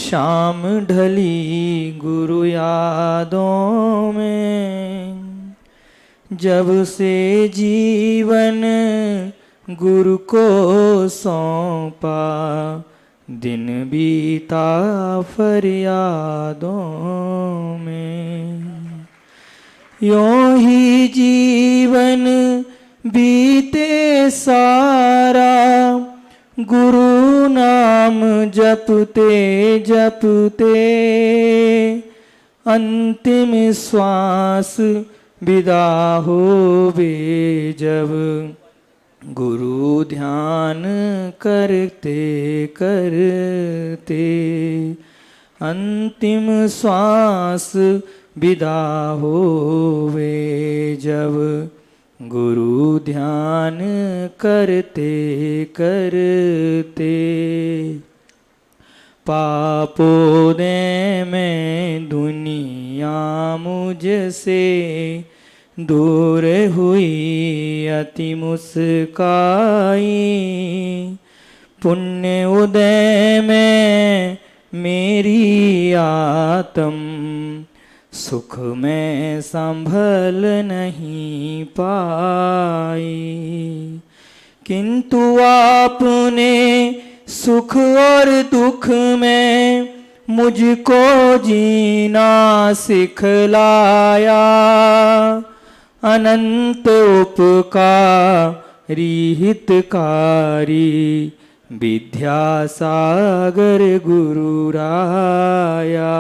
शाम ढली गुरु यादों में, जब से जीवन गुरु को सौंपा, दिन बीता फरियादों में। यों ही जीवन बीते सारा, गुरु नाम जपते जपते, अंतिम श्वास विदा होवे जब, गुरु ध्यान करते करते। अंतिम श्वास विदा होवे जब, गुरु ध्यान करते करते। पापोदे में दुनिया मुझसे दूर हुई अति मुस्काई, पुण्य उदय में मेरी आत्म सुख में संभल नहीं पाई। किंतु आपने सुख और दुख में मुझको जीना सिखलाया, अनंत उपकारी हितकारी विद्यासागर गुरु राया।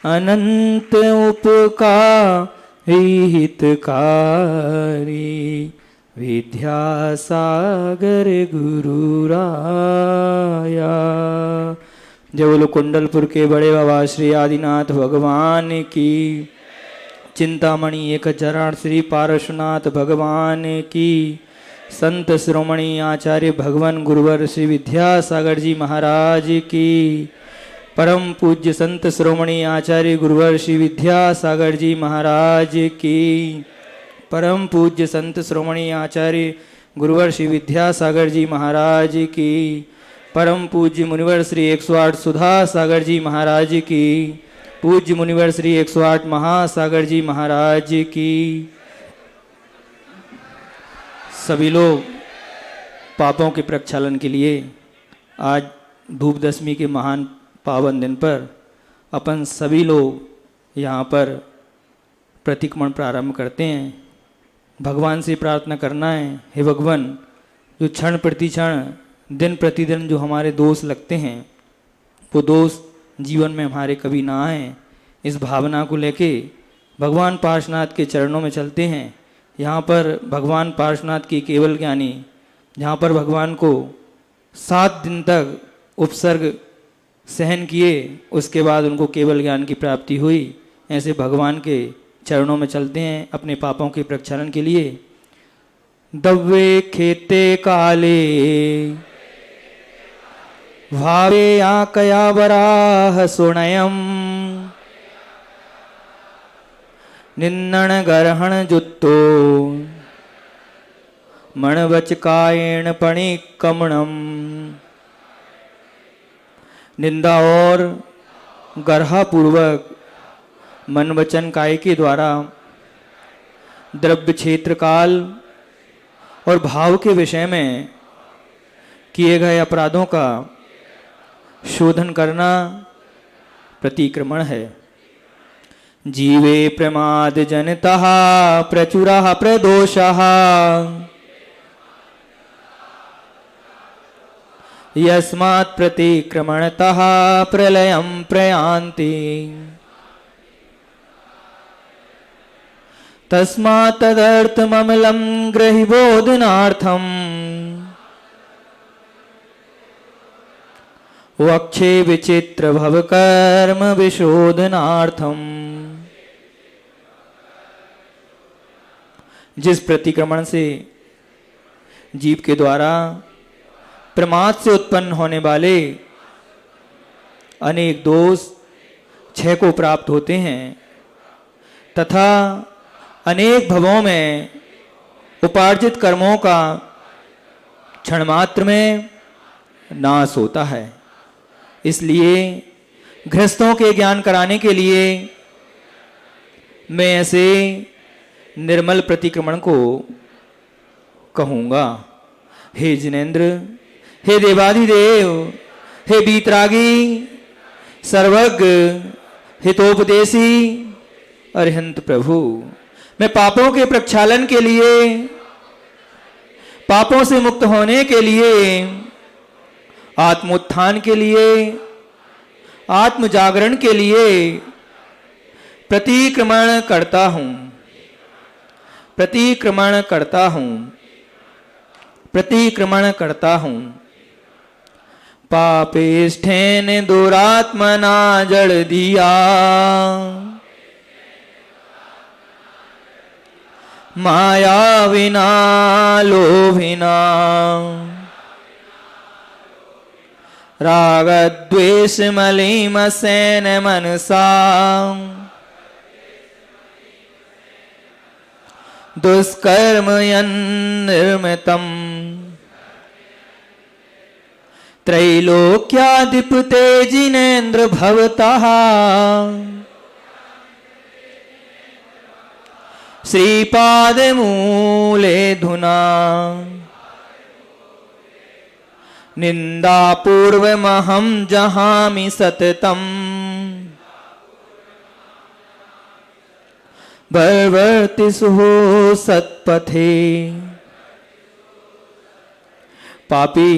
अनंत उपकारी हितकारी विद्यासागर गुरु राया। जय बोलो कुंडलपुर के बड़े बाबा श्री आदिनाथ भगवान की। चिंतामणि एक चरण श्री पार्श्वनाथ भगवान की। संत शिरोमणि आचार्य भगवान गुरुवर श्री विद्यासागर जी महाराज की। परम पूज्य संत शिरोमणि आचार्य गुरुवर श्री विद्यासागर जी महाराज की। परम पूज्य संत शिरोमणि आचार्य गुरुवर श्री विद्यासागर जी महाराज की। परम पूज्य मुनिवर श्री 108 सुधा सागर जी महाराज की। पूज्य मुनिवर श्री 108 महासागर जी महाराज की। सभी लोग पापों के प्रक्षालन के लिए आज धूप दशमी के महान पावन दिन पर अपन सभी लोग यहाँ पर प्रतिक्रमण प्रारंभ करते हैं। भगवान से प्रार्थना करना है, हे भगवान, जो क्षण प्रति क्षण दिन प्रतिदिन जो हमारे दोष लगते हैं वो दोष जीवन में हमारे कभी ना आए, इस भावना को लेके भगवान पार्श्वनाथ के चरणों में चलते हैं। यहाँ पर भगवान पार्श्वनाथ की केवल ज्ञानी, जहाँ पर भगवान को 7 दिन तक उपसर्ग सहन किए, उसके बाद उनको केवल ज्ञान की प्राप्ति हुई। ऐसे भगवान के चरणों में चलते हैं अपने पापों के प्रक्षालन के लिए। दव्वे खेते काले भावे आकया वराह सुणयम, निन्नण गर्हण जुत्तो मणवच कायेण पणिकमणम। निंदा और गर्हा पूर्वक मन वचन काय के द्वारा द्रव्य क्षेत्र काल और भाव के विषय में किए गए अपराधों का शोधन करना प्रतिक्रमण है। जीवे प्रमाद जनतः प्रचुरः प्रदोषः, यस्मात् प्रतिक्रमणतः प्रलयं प्रयान्ति। तस्मात् तदर्थममलं ग्रहिबोधनार्थम् वक्षे विचित्र भव कर्म विशोधनार्थम। जिस प्रतिक्रमण से जीव के द्वारा प्रमाद से उत्पन्न होने वाले अनेक दोष क्षय को प्राप्त होते हैं तथा अनेक भवों में उपार्जित कर्मों का क्षण मात्र में नाश होता है, इसलिए गृहस्थों के ज्ञान कराने के लिए मैं ऐसे निर्मल प्रतिक्रमण को कहूँगा। हे जिनेंद्र, हे देवाधिदेव, हे बीतरागी, सर्वज्ञ, हितोपदेशी अरिहंत प्रभु, मैं पापों के प्रक्षालन के लिए, पापों से मुक्त होने के लिए, आत्मोत्थान के लिए, आत्म जागरण के लिए प्रतिक्रमण करता हूँ, प्रतिक्रमण करता हूँ, प्रतिक्रमण करता हूँ। पापेष्ठेन दुरात्मना जड़ दिया, माया विना लोभिना, राग द्वेष मलिमसेन मनसा, दुष्कर्म निर्मितम्, त्रैलोक्याधिपते जिनेन्द्र भवतः, श्रीपाद मूले धुना, निंदा पूर्वमहं जहामि सततम्, बर्वर्तिसु सत्पथे। पापी,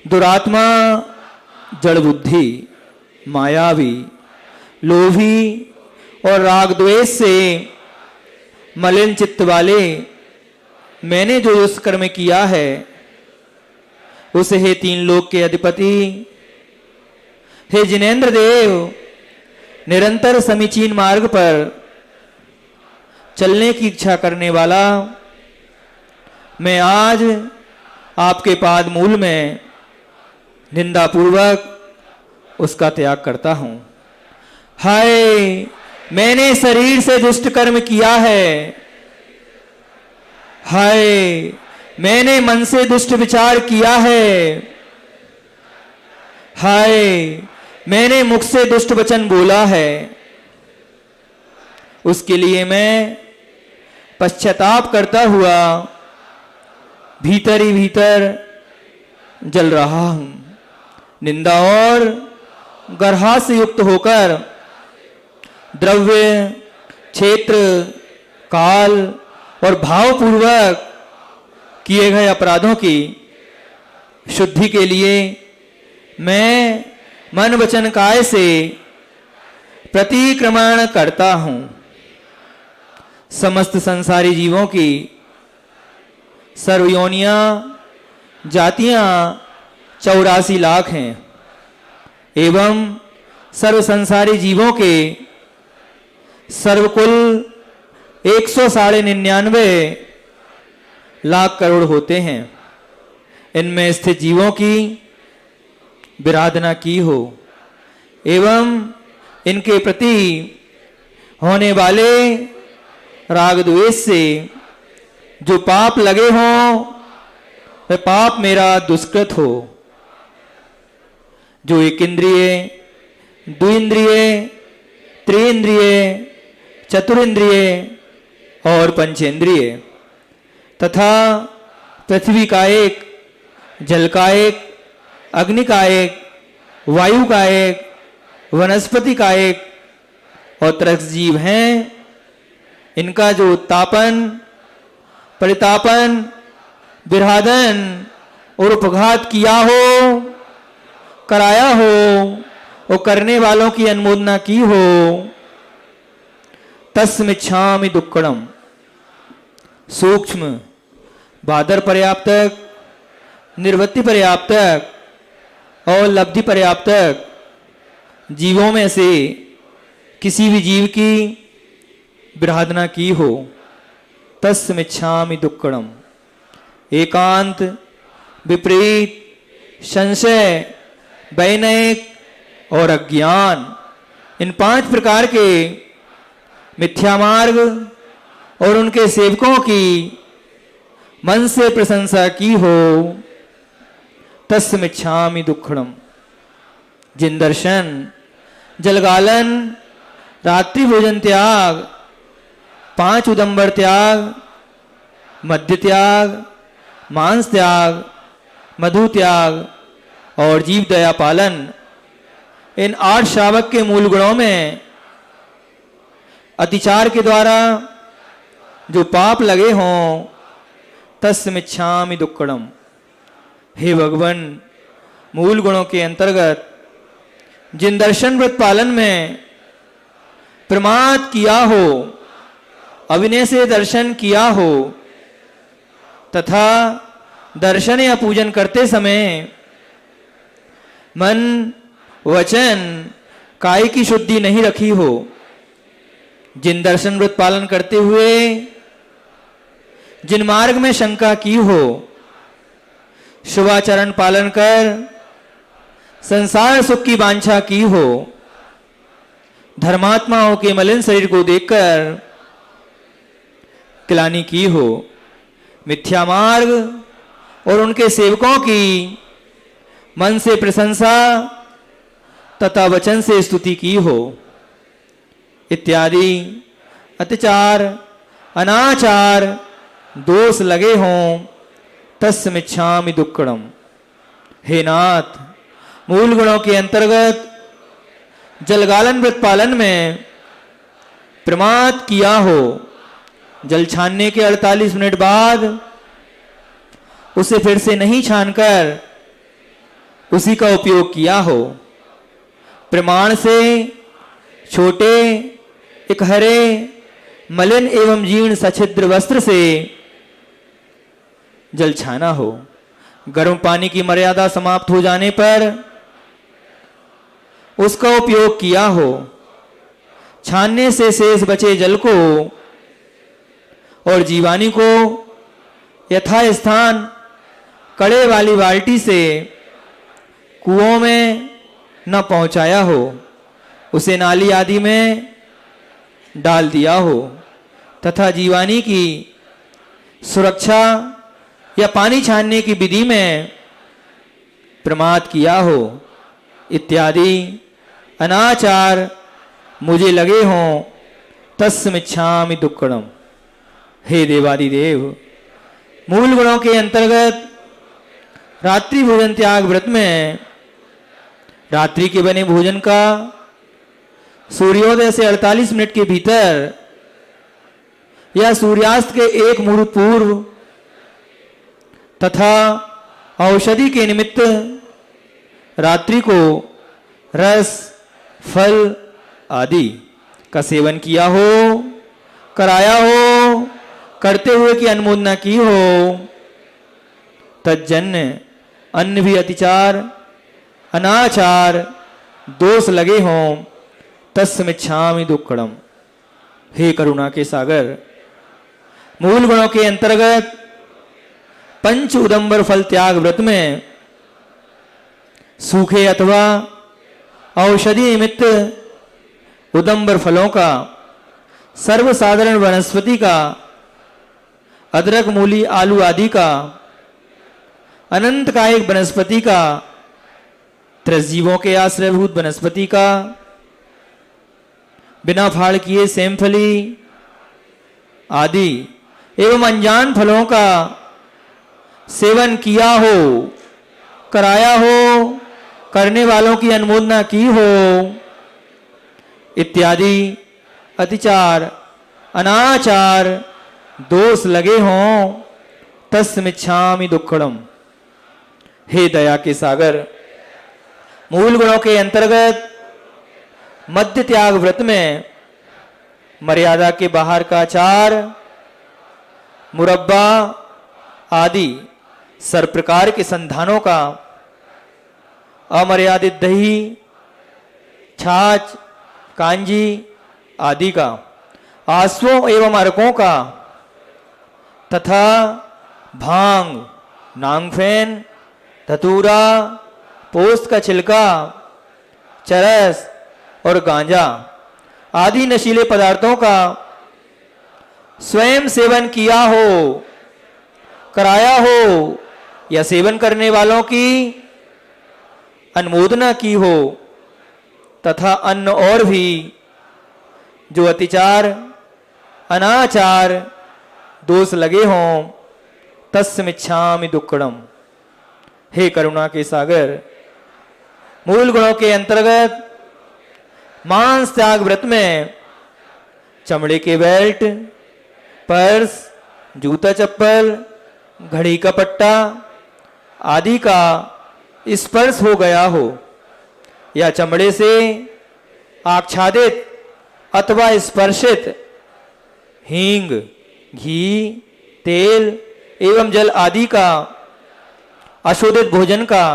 दुरात्मा, जड़ बुद्धि, मायावी, लोभी और राग द्वेष से मलिन चित्त वाले मैंने जो दुष्कर्म किया है, उसे हे तीन लोक के अधिपति, हे जिनेंद्र देव, निरंतर समीचीन मार्ग पर चलने की इच्छा करने वाला, मैं आज आपके पाद मूल में निंदा पूर्वक उसका त्याग करता हूं। हाय, मैंने शरीर से दुष्ट कर्म किया है। हाय, मैंने मन से दुष्ट विचार किया है। हाय, मैंने मुख से दुष्ट वचन बोला है। उसके लिए मैं पश्चाताप करता हुआ भीतर ही भीतर जल रहा हूं। निंदा और गर्हा से युक्त होकर द्रव्य, क्षेत्र, काल और भावपूर्वक किए गए अपराधों की शुद्धि के लिए मैं मन वचन काय से प्रतिक्रमण करता हूं। समस्त संसारी जीवों की सर्वयोनियां, जातियां 84 लाख हैं एवं सर्व संसारी जीवों के सर्वकुल 199 लाख करोड़ होते हैं। इनमें स्थित जीवों की विराधना की हो एवं इनके प्रति होने वाले राग द्वेष से जो पाप लगे हों, वह पाप मेरा दुष्कृत हो। जो एक इंद्रिय, द्विंद्रिय, त्रिइंद्रिय, चतुरिंद्रिय और पंचेंद्रिय तथा पृथ्वी का एक, जल का एक, अग्नि का एक, वायु का एक, वनस्पति का एक और त्रस्त जीव हैं, इनका जो उत्तापन, परितापन, विराधन और उपघात किया हो, कराया हो और करने वालों की अनुमोदना की हो, तस्मिच्छामि दुक्कड़म। सूक्ष्म, बादर पर्याप्तक, निर्वृत्ति पर्याप्तक और लब्धि पर्याप्तक जीवों में से किसी भी जीव की विराधना की हो, तस्मिच्छामि दुक्कड़म। एकांत, विपरीत, संशय, वैनयिक और अज्ञान, इन 5 प्रकार के मिथ्या मार्ग और उनके सेवकों की मन से प्रशंसा की हो, तस्मिच्छामि दुक्कड़म। जिन दर्शन जलगालन रात्रि भोजन त्याग 5 उदंबर त्याग मद्य त्याग मांस त्याग मधु त्याग और जीव दया पालन इन 8 श्रावक के मूल गुणों में अतिचार के द्वारा जो पाप लगे हों तस्मिच्छामि दुक्कड़म। हे भगवान, मूल गुणों के अंतर्गत जिन दर्शन व्रत पालन में प्रमाद किया हो, अविनय से दर्शन किया हो तथा दर्शन या पूजन करते समय मन वचन काय की शुद्धि नहीं रखी हो, जिन दर्शन व्रत पालन करते हुए जिन मार्ग में शंका की हो, शुभाचरण पालन कर संसार सुख की वांछा की हो, धर्मात्माओं के मलिन शरीर को देखकर ग्लानि की हो, मिथ्या मार्ग और उनके सेवकों की मन से प्रशंसा तथा वचन से स्तुति की हो इत्यादि अत्याचार अनाचार दोष लगे हों तस्मिच्छामि दुक्कड़म। हे नाथ, मूल गुणों के अंतर्गत जलगालन व्रत पालन में प्रमाद किया हो, जल छानने के 48 मिनट बाद उसे फिर से नहीं छानकर उसी का उपयोग किया हो, प्रमाण से छोटे एक हरे मलिन एवं जीर्ण सछिद्र वस्त्र से जल छाना हो, गर्म पानी की मर्यादा समाप्त हो जाने पर उसका उपयोग किया हो, छानने से शेष बचे जल को और जीवानी को यथास्थान कड़े वाली बाल्टी से कुओं में न पहुंचाया हो, उसे नाली आदि में डाल दिया हो तथा जीवानी की सुरक्षा या पानी छानने की विधि में प्रमाद किया हो इत्यादि अनाचार मुझे लगे हों तस्मिच्छामि दुक्कड़म। हे देवादिदेव, मूल गुणों के अंतर्गत रात्रि भोजन त्याग व्रत में रात्रि के बने भोजन का सूर्योदय से 48 मिनट के भीतर या सूर्यास्त के 1 मुहूर्त पूर्व तथा औषधि के निमित्त रात्रि को रस फल आदि का सेवन किया हो, कराया हो, करते हुए की अनुमोदना की हो, तज्जन्य अन्य भी अतिचार अनाचार दोष लगे हों तस्मिच्छामि दुक्कड़म। हे करुणा के सागर, मूल गुणों के अंतर्गत पंच उदंबर फल त्याग व्रत में सूखे अथवा औषधि निमित्त उदंबर फलों का, सर्वसाधारण वनस्पति का, अदरक मूली आलू आदि का, अनंत कायिक वनस्पति का, त्रसजीवों के आश्रयभूत वनस्पति का, बिना फाड़ किए सेमफली आदि एवं अनजान फलों का सेवन किया हो, कराया हो, करने वालों की अनुमोदना की हो इत्यादि अतिचार अनाचार दोष लगे हों तस्मिच्छामि दुक्कड़म। हे दया के सागर, मूल गुणों के अंतर्गत मध्य त्याग व्रत में मर्यादा के बाहर का आचार, मुरब्बा आदि सर्व प्रकार के संधानों का, अमर्यादित दही, छाछ, कांजी आदि का, आंसुओं एवं अर्कों का तथा भांग, नांगफेन, धतूरा, पोस्त का छिलका, चरस और गांजा आदि नशीले पदार्थों का स्वयं सेवन किया हो, कराया हो या सेवन करने वालों की अनुमोदना की हो तथा अन्न और भी जो अतिचार अनाचार दोष लगे हों तस्मिच्छामि दुक्कडम। हे करुणा के सागर, मूल गुणों के अंतर्गत मांस त्याग व्रत में चमड़े के बेल्ट, पर्स, जूता चप्पल, घड़ी का पट्टा आदि का स्पर्श हो गया हो या चमड़े से आच्छादित अथवा स्पर्शित हींग, घी, तेल एवं जल आदि का अशोधित भोजन का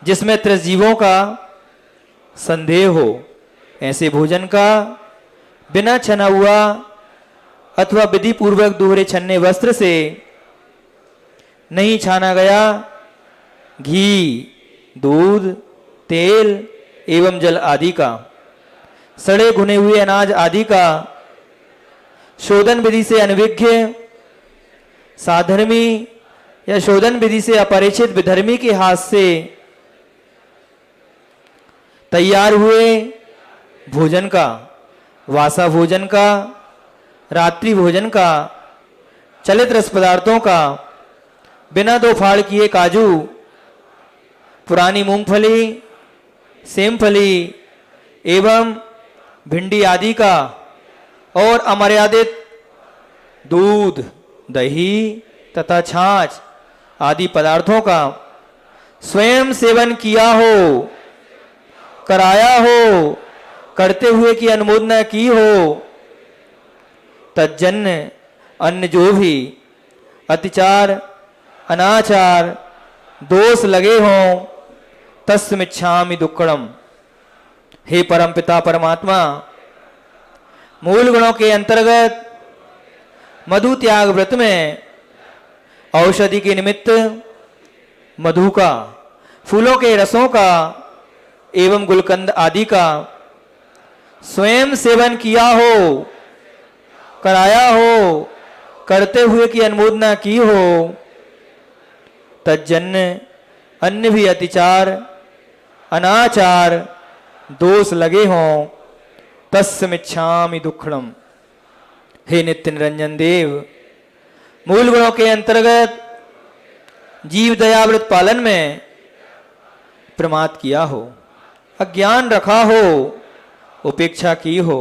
जिसमें त्रिजीवों का संदेह हो, ऐसे भोजन का बिना छना हुआ अथवा विधि पूर्वक दोहरे छन्ने वस्त्र से नहीं छाना गया घी, दूध, तेल एवं जल आदि का, सड़े भुने हुए अनाज आदि का शोधन विधि से अनभिज्ञ साधर्मी या शोधन विधि से अपरिचित विधर्मी के हाथ से तैयार हुए भोजन का, वासा भोजन का, रात्रि भोजन का, चलित रस पदार्थों का, बिना दो फाड़ किए काजू, पुरानी मूंगफली, सेमफली एवं भिंडी आदि का और अमर्यादित दूध, दही तथा छाछ आदि पदार्थों का स्वयं सेवन किया हो, कराया हो, करते हुए की अनुमोदना की हो, तज्जन्य अन्य जो भी अतिचार अनाचार दोष लगे हों तस्मिच्छामि दुक्कडम। हे परमपिता परमात्मा, मूल गुणों के अंतर्गत मधु त्याग व्रत में औषधि के निमित्त मधु का, फूलों के रसों का एवं गुलकंद आदि का स्वयं सेवन किया हो, कराया हो, करते हुए की अनुमोदना की हो, तज्जन्य अन्य भी अतिचार अनाचार दोष लगे हों तस्मिच्छामि दुक्कडम। हे नित्य निरंजन देव, मूल गुणों के अंतर्गत जीव दयाव्रत पालन में प्रमाद किया हो, अज्ञान रखा हो, उपेक्षा की हो,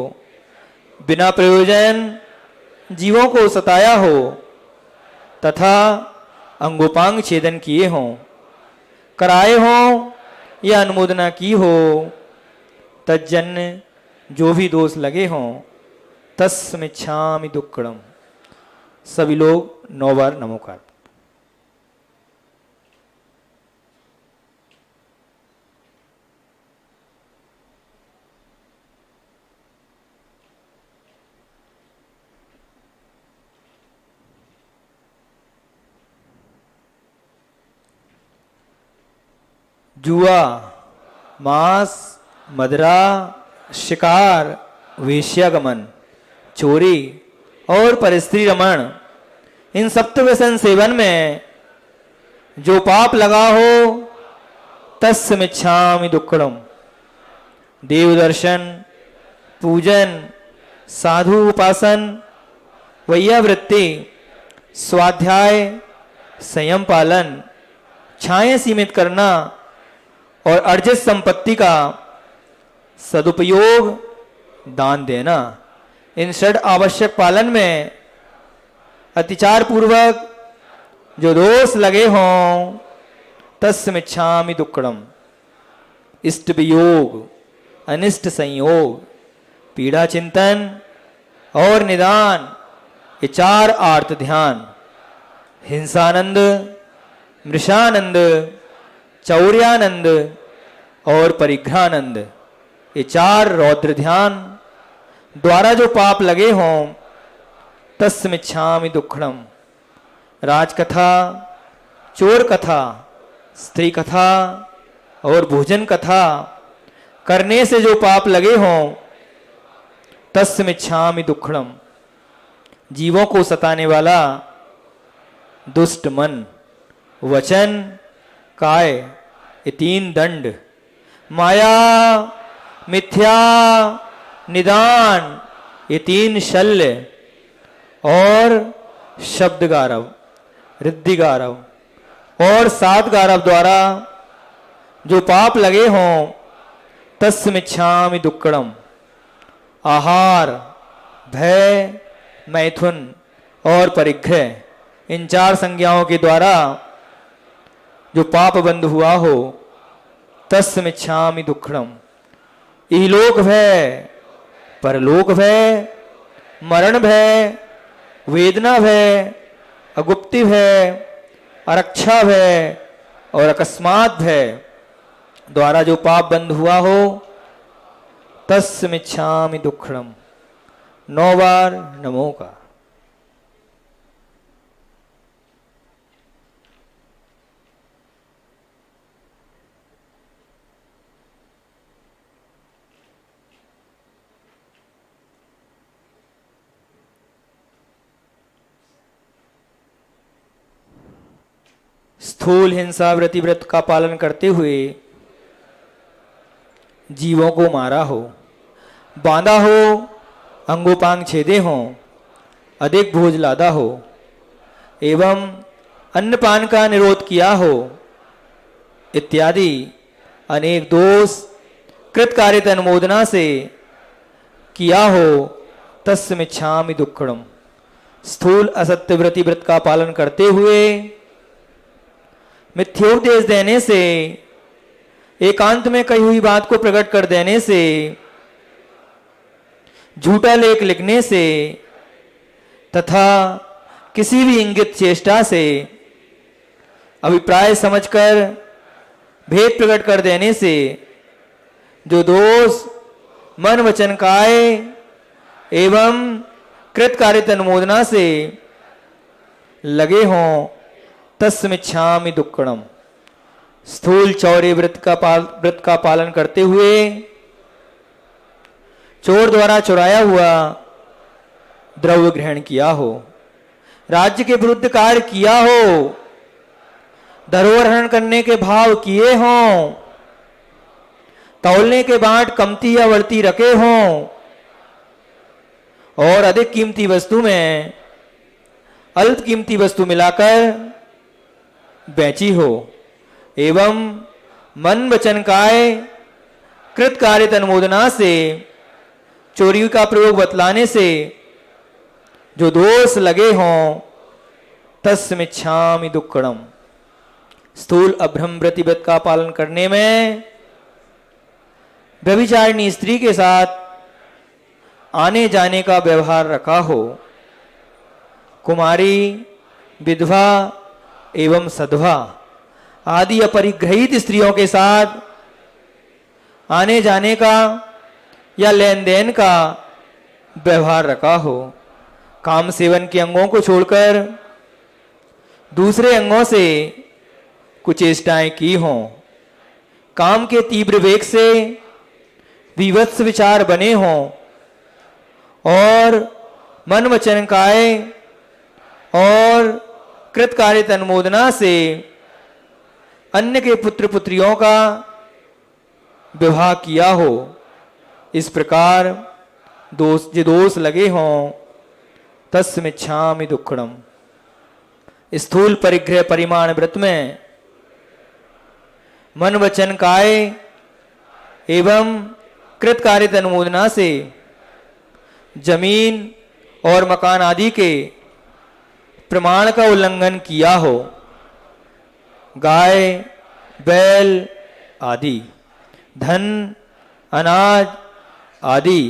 बिना प्रयोजन जीवों को सताया हो तथा अंगोपांग छेदन किए हों, कराए हों या अनुमोदना की हो, तज्जन्य जो भी दोष लगे हों तस्मिच्छामि दुक्कडम। सभी लोग 9 बार नमोकार। जुआ, मांस, मदिरा, शिकार, वेश्यागमन, चोरी और परस्त्री रमण, इन सप्त व्यसन सेवन में जो पाप लगा हो तस्मिच्छामि दुक्कडम। देव दर्शन, पूजन, साधु उपासन, वैयावृत्ति, स्वाध्याय, संयम पालन, छाएं सीमित करना और अर्जित संपत्ति का सदुपयोग, दान देना, इन षड आवश्यक पालन में अतिचार पूर्वक जो दोष लगे हों तस्मिच्छामि दुक्कडम। इष्ट वियोग, अनिष्ट संयोग, पीड़ा चिंतन और निदान, ये 4 आर्त ध्यान, हिंसानंद, मृषानंद, चौर्यानंद और परिघ्रानंद, ये 4 रौद्र ध्यान द्वारा जो पाप लगे हों तस्मिच्छामि दुक्कडम। राजकथा, चोर कथा, स्त्री कथा और भोजन कथा करने से जो पाप लगे हों तस्मिच्छामि दुक्कडम। जीवों को सताने वाला दुष्ट मन, वचन, काय, ये 3 दंड, माया, मिथ्या, निदान, ये 3 शल्य और शब्द गारव, रिद्धि गारव और 7 गारव द्वारा जो पाप लगे हों, तस्मिच्छामि दुक्कड़म। आहार, भय, मैथुन और परिग्रह, इन 4 संज्ञाओं के द्वारा जो पाप बंध हुआ हो, तस्मिच्छामि दुक्कड़म। इहलोक भय, परलोक भय, मरण भय, वेदना भय, अगुप्ति भय, अरक्षा भय और अकस्मात भय द्वारा जो पाप बंध हुआ हो, तस्मिच्छामि दुक्कड़म। 9 बार नमो का। स्थूल हिंसा व्रतिव्रत का पालन करते हुए जीवों को मारा हो, बांधा हो, अंगोपांग छेदे हों, अधिक भोज लादा हो एवं अन्नपान का निरोध किया हो, इत्यादि अनेक दोष कृतकार्यत अनुमोदना से किया हो, तस्मिच्छामि दुक्कड़म। स्थूल असत्य व्रतिव्रत का पालन करते हुए मिथ्योपदेश देने से, एकांत में कही हुई बात को प्रकट कर देने से, झूठा लेख लिखने से तथा किसी भी इंगित चेष्टा से अभिप्राय समझकर भेद प्रकट कर देने से जो दोष मन वचन काय एवं कृतकार्यत अनुमोदना से लगे हों, तस्मिच्छामि दुक्कड़म। स्थूल चौर्य व्रत का पालन करते हुए चोर द्वारा चुराया हुआ द्रव्य ग्रहण किया हो, राज्य के विरुद्ध कार्य किया हो, धरोहर हरण करने के भाव किए हों, तौलने के बाट कमती या बढ़ती रखे हों और अधिक कीमती वस्तु में अल्प कीमती वस्तु मिलाकर बेची हो एवं मन वचन काय कृतकार्यत अनुमोदना से चोरी का प्रयोग बतलाने से जो दोष लगे हों, तस्मिच्छामि दुक्कड़म। स्थूल अभ्रम व्रतिव्रत का पालन करने में व्यभिचारिणी स्त्री के साथ आने जाने का व्यवहार रखा हो, कुमारी, विधवा एवं सधवा आदि अपरिग्रहित स्त्रियों के साथ आने जाने का या लेन देन का व्यवहार रखा हो, काम सेवन के अंगों को छोड़कर दूसरे अंगों से कुचेष्टाएं की हों, काम के तीव्र वेग से विवत्स विचार बने हों और मन वचन काय और कृतकार्यत अनुमोदना से अन्य के पुत्र पुत्रियों का विवाह किया हो, इस प्रकार दोष लगे हों, तस्मिच्छामि दुक्कड़म। स्थूल परिग्रह परिमाण व्रत में मन वचन काय एवं कृतकार्यत अनुमोदना से जमीन और मकान आदि के प्रमाण का उल्लंघन किया हो, गाय, बैल आदि, धन, अनाज आदि,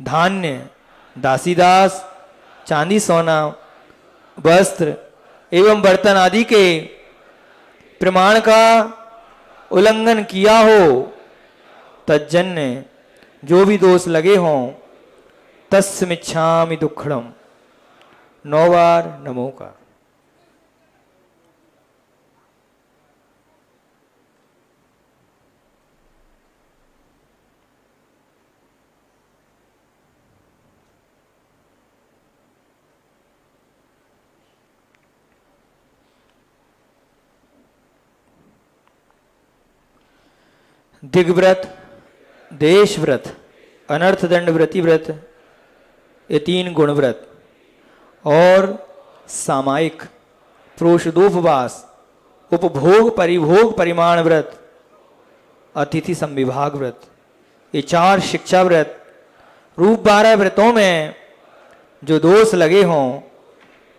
धान्य, दासीदास, चांदी सोना, वस्त्र एवं बर्तन आदि के प्रमाण का उल्लंघन किया हो, तज्जन्य जो भी दोष लगे हों, तस्मिच्छामि दुक्कड़म। 9 बार नमो का। दिग्व्रत देश व्रत, अनर्थ दंड व्रति व्रत, ये 3 गुण व्रत और सामायिक प्रोषदोपवास, उपभोग परिभोग परिमाण व्रत, अतिथि संविभाग व्रत, ये 4 शिक्षा व्रत रूप 12 व्रतों में जो दोष लगे हों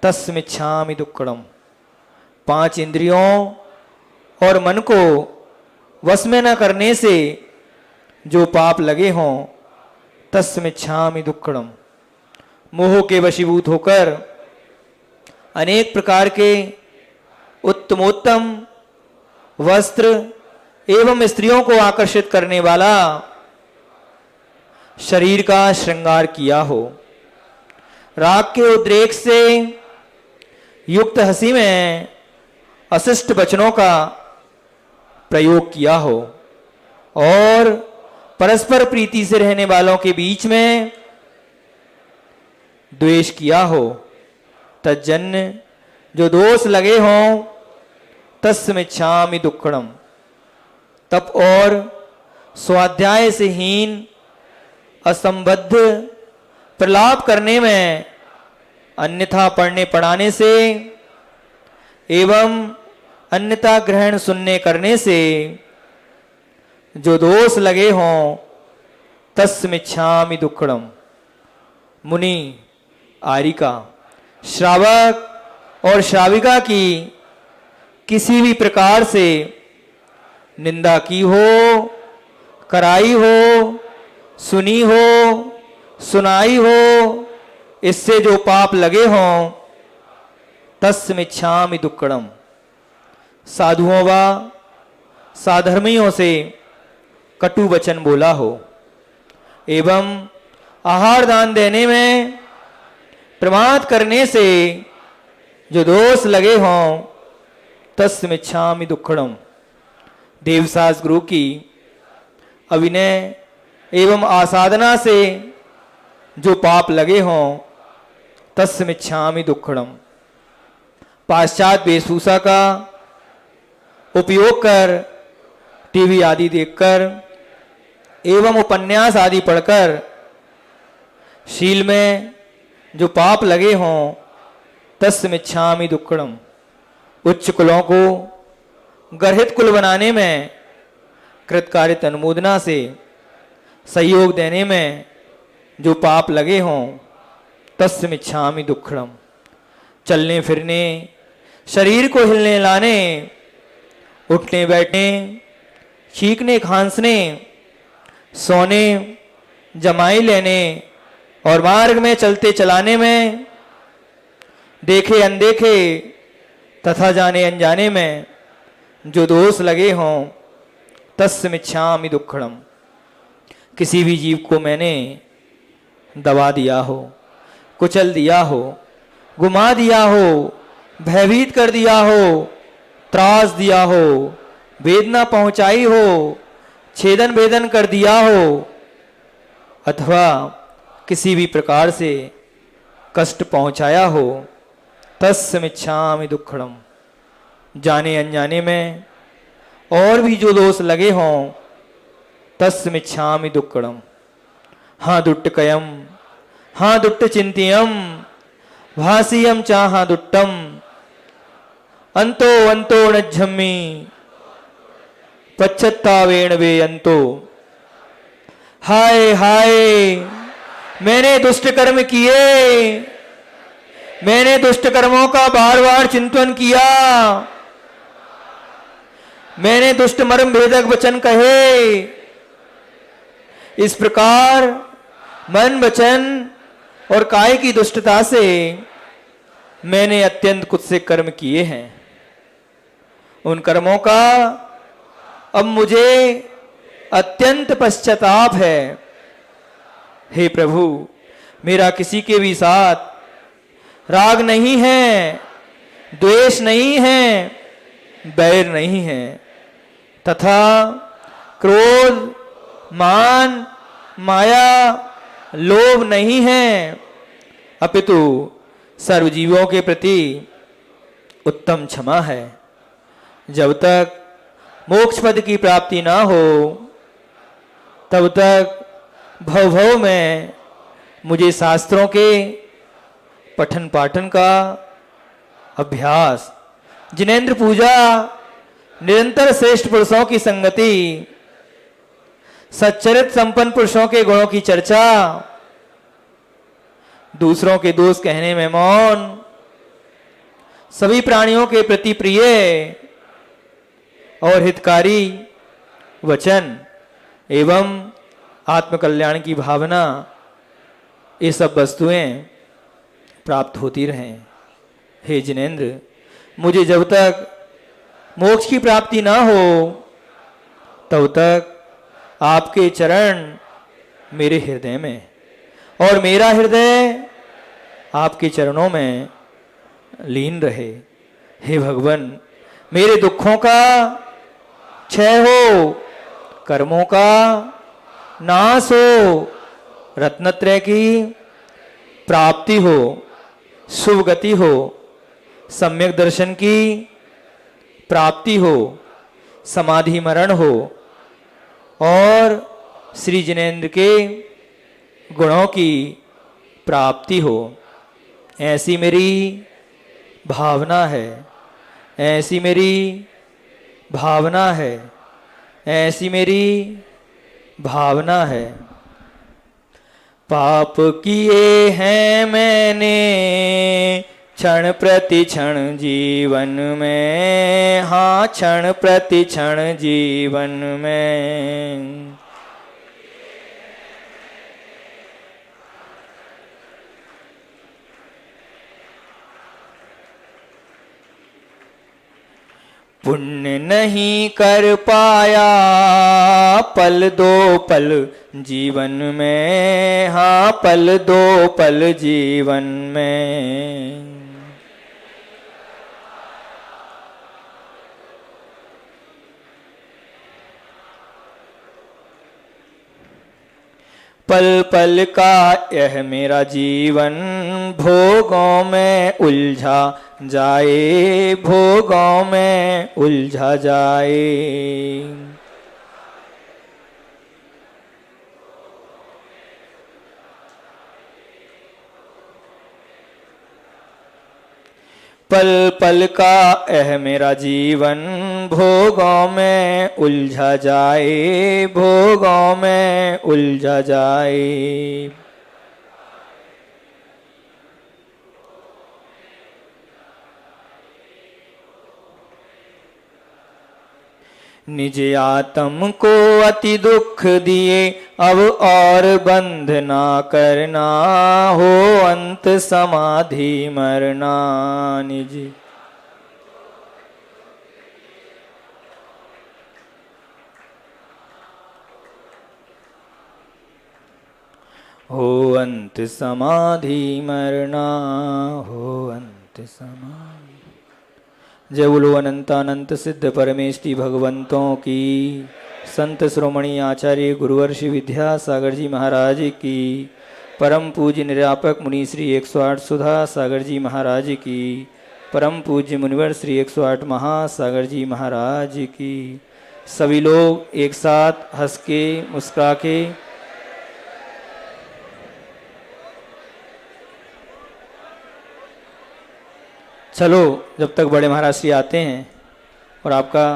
तस्मिच्छामि दुक्कड़म। 5 इंद्रियों और मन को वश में न करने से जो पाप लगे हों तस्मिच्छामि दुक्कड़म। मोह के वशीभूत होकर अनेक प्रकार के उत्तमोत्तम वस्त्र एवं स्त्रियों को आकर्षित करने वाला शरीर का श्रृंगार किया हो, राग के उद्रेक से युक्त हंसी में अशिष्ट वचनों का प्रयोग किया हो और परस्पर प्रीति से रहने वालों के बीच में द्वेष किया हो, तज्जन्य जो दोष लगे हों तस्मिच्छामि दुक्कड़म। तप और स्वाध्याय से हीन असंबद्ध प्रलाप करने में, अन्यथा पढ़ने पढ़ाने से एवं अन्यथा ग्रहण सुनने करने से जो दोष लगे हों तस्मिच्छामि दुक्कड़म। मुनि, आरिका, श्रावक और श्राविका की किसी भी प्रकार से निंदा की हो, कराई हो, सुनी हो, सुनाई हो, इससे जो पाप लगे हों तस्मिच्छामि दुक्कड़म। साधुओं व साधर्मियों से कटु वचन बोला हो एवं आहार दान देने में प्रमाद करने से जो दोष लगे हों तस्मिच्छामि दुक्कड़म। देवसास गुरु की अभिनय एवं आसाधना से जो पाप लगे हों तस्मिच्छामि दुक्कड़म। पाश्चात्य वेशभूषा का उपयोग कर, टीवी आदि देखकर एवं उपन्यास आदि पढ़कर शील में जो पाप लगे हों तस्मिच्छामि दुक्कड़म। उच्च कुलों को गर्हित कुल बनाने में कृतकार्य अनुमोदना से सहयोग देने में जो पाप लगे हों तस्मिच्छामि दुक्कड़म। चलने फिरने, शरीर को हिलने लाने, उठने बैठने, छींकने खांसने, सोने, जमाई लेने और मार्ग में चलते चलाने में, देखे अनदेखे तथा जाने अनजाने में जो दोष लगे हों तस्मिच्छामि दुक्कड़म। किसी भी जीव को मैंने दबा दिया हो, कुचल दिया हो, गुमा दिया हो, भयभीत कर दिया हो, त्रास दिया हो, वेदना पहुंचाई हो, छेदन भेदन कर दिया हो अथवा किसी भी प्रकार से कष्ट पहुंचाया हो तस्मिच्छामि दुक्कड़म। जाने अनजाने में और भी जो दोष लगे हों तस्मिच्छामि दुक्कड़म। हाँ दुट्टकयम, हाँ दुट्ट चिंतियम, भासियम चाहा दुट्टम, अंतो अंतो नज्झम्मि पश्चत्तावेण वे अंतो। हाय हाय, मैंने दुष्ट कर्म किए, मैंने दुष्ट कर्मों का बार बार चिंतन किया, मैंने दुष्ट मर्म भेदक वचन कहे। इस प्रकार मन, वचन और काय की दुष्टता से मैंने अत्यंत कुत्सित कर्म किए हैं। उन कर्मों का अब मुझे अत्यंत पश्चाताप है। हे प्रभु, मेरा किसी के भी साथ राग नहीं है, द्वेष नहीं है, बैर नहीं है तथा क्रोध, मान, माया, लोभ नहीं है, अपितु सर्वजीवों के प्रति उत्तम क्षमा है। जब तक मोक्ष पद की प्राप्ति ना हो तब तक भव भव में मुझे शास्त्रों के पठन पाठन का अभ्यास, जिनेंद्र पूजा, निरंतर श्रेष्ठ पुरुषों की संगति, सच्चरित संपन्न पुरुषों के गुणों की चर्चा, दूसरों के दोष कहने में मौन, सभी प्राणियों के प्रति प्रिय और हितकारी वचन एवं आत्मकल्याण की भावना, ये सब वस्तुएं प्राप्त होती रहें। हे जिनेंद्र, मुझे जब तक मोक्ष की प्राप्ति ना हो तब तक आपके चरण मेरे हृदय में और मेरा हृदय आपके चरणों में लीन रहे। हे भगवान, मेरे दुखों का क्षय हो, कर्मों का नाश हो, रत्नत्रय की प्राप्ति हो, शुभ गति हो, सम्यक दर्शन की प्राप्ति हो, समाधि मरण हो और श्री जिनेंद्र के गुणों की प्राप्ति हो। ऐसी मेरी भावना है, ऐसी मेरी भावना है, ऐसी मेरी भावना है। पाप किए हैं मैंने क्षण प्रति क्षण जीवन में, हाँ क्षण प्रति क्षण जीवन में। पुण्य नहीं कर पाया पल दो पल जीवन में, हाँ पल दो पल जीवन में। पल पल का यह मेरा जीवन भोगों में उलझा जाए, भोगों में उलझा जाए। पल पल का यह मेरा जीवन भोगों में उलझा जाए, भोगों में उलझा जाए। निज आत्म को अति दुख दिए, अब और बंध ना करना, हो अंत समाधि मरना। निज हो अंत समाधि मरना, हो अंत समाधि। जय बोलो अनंतानंत सिद्ध परमेष्टि भगवंतों की, संत श्रोमणी आचार्य गुरुवर श्री विद्यासागर जी महाराज की, परम पूज्य निरापक मुनि श्री 108 सुधा सागर जी महाराज की, परम पूज्य मुनिवर श्री 108 महासागर जी महाराज की। सभी लोग एक साथ हंस के मुस्कुरा के चलो, जब तक बड़े महाराज श्री आते हैं और आपका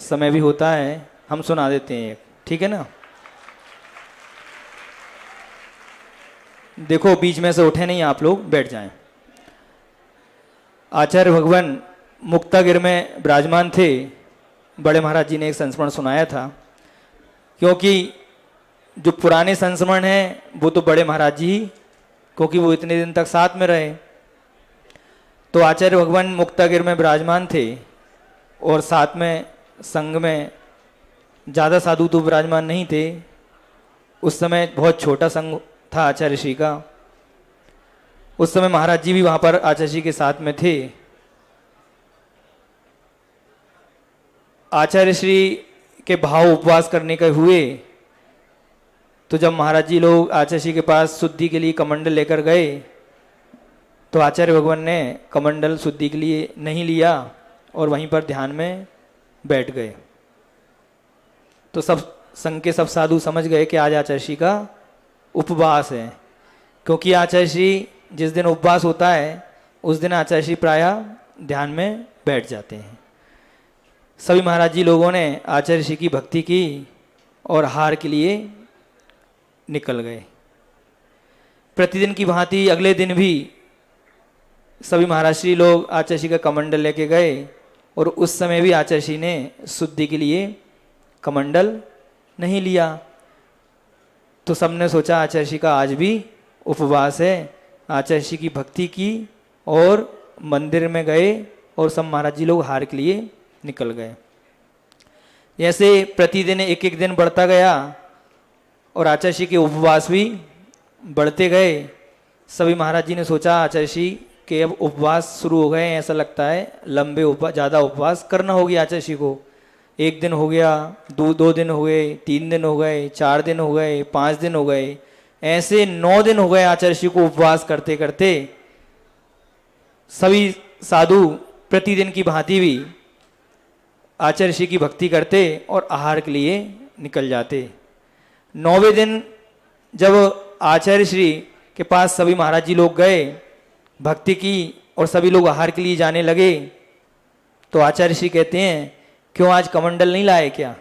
समय भी होता है, हम सुना देते हैं, ठीक है ना। देखो बीच में से उठे नहीं आप लोग, बैठ जाएं। आचार्य भगवान मुक्तागिर में विराजमान थे। बड़े महाराज जी ने एक संस्मरण सुनाया था, क्योंकि जो पुराने संस्मरण हैं वो तो बड़े महाराज जी, क्योंकि वो इतने दिन तक साथ में रहे। तो आचार्य भगवान मुक्तागिर में विराजमान थे और साथ में संघ में ज़्यादा साधु तो विराजमान नहीं थे। उस समय बहुत छोटा संघ था आचार्य श्री का। उस समय महाराज जी भी वहाँ पर आचार्य श्री के साथ में थे। आचार्य श्री के भाव उपवास करने के हुए, तो जब महाराज जी लोग आचार्य श्री के पास शुद्धि के लिए कमंडल लेकर गए, तो आचार्य भगवान ने कमंडल शुद्धि के लिए नहीं लिया और वहीं पर ध्यान में बैठ गए। तो सब संघ के सब साधु समझ गए कि आज आचर्षि का उपवास है, क्योंकि आचर्षि जिस दिन उपवास होता है उस दिन आचर्षि प्रायः ध्यान में बैठ जाते हैं। सभी महाराज जी लोगों ने आचर्षि की भक्ति की और हार के लिए निकल गए। प्रतिदिन की भांति अगले दिन भी सभी महाराष्ट्री लोग आचर्षि का कमंडल लेके गए और उस समय भी आचर्षि ने शुद्धि के लिए कमंडल नहीं लिया। तो सबने सोचा आचर्षि का आज भी उपवास है। आचर्षि की भक्ति की और मंदिर में गए और सब महाराज जी लोग हार के लिए निकल गए। ऐसे प्रतिदिन एक एक दिन बढ़ता गया और आचर्षि के उपवास भी बढ़ते गए। सभी महाराज जी ने सोचा आचर्षि के अब उपवास शुरू हो गए, ऐसा लगता है लंबे उपवास, ज़्यादा उपवास करना होगी आचर्षि को। एक दिन हो गया, दो दिन हो गए, 3 दिन हो गए, 4 दिन हो गए, 5 दिन हो गए, ऐसे 9 दिन हो गए आचर्षि को उपवास करते करते। सभी साधु प्रतिदिन की भांति भी आचर्षि की भक्ति करते और आहार के लिए निकल जाते। 9वें दिन जब आचार्य श्री के पास सभी महाराज जी लोग गए, भक्ति की और सभी लोग आहार के लिए जाने लगे, तो आचार्य श्री कहते हैं क्यों आज कमंडल नहीं लाए क्या?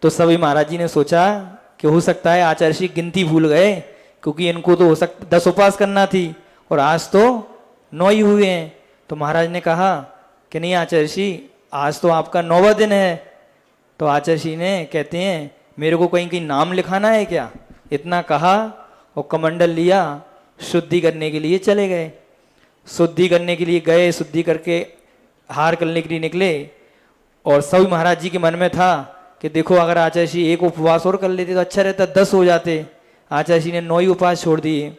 तो सभी महाराज जी ने सोचा कि हो सकता है आचार्य श्री गिनती भूल गए, क्योंकि इनको तो हो सकता 10 उपवास करना थी और आज तो 9 ही हुए हैं। तो महाराज ने कहा कि नहीं आचार्य श्री, आज तो आपका 9वां दिन है। तो आचार्य श्री ने कहते हैं मेरे को कहीं कहीं नाम लिखाना है क्या? इतना कहा और कमंडल लिया, शुद्धि करने के लिए चले गए। शुद्धि करने के लिए गए, शुद्धि करके हार करने के लिए निकले। और सभी महाराज जी के मन में था कि देखो अगर आचार्य श्री एक उपवास और कर लेते तो अच्छा रहता, 10 हो जाते। आचार्य श्री ने 9 ही उपवास छोड़ दिए।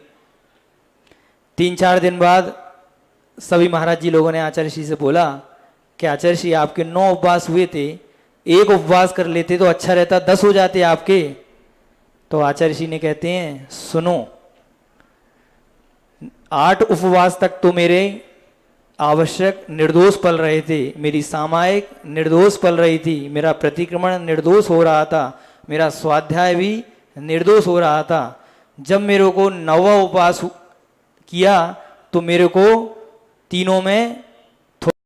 3-4 दिन बाद सभी महाराज जी लोगों ने आचार्य श्री से बोला कि आचार्य श्री आपके 9 उपवास हुए थे, एक उपवास कर लेते तो अच्छा रहता, 10 हो जाते आपके। तो आचार्य श्री ने कहते हैं सुनो, 8 उपवास तक तो मेरे आवश्यक निर्दोष पल रहे थे, मेरी सामायिक निर्दोष पल रही थी, मेरा प्रतिक्रमण निर्दोष हो रहा था, मेरा स्वाध्याय भी निर्दोष हो रहा था। जब मेरे को 9वां उपवास किया तो मेरे को तीनों में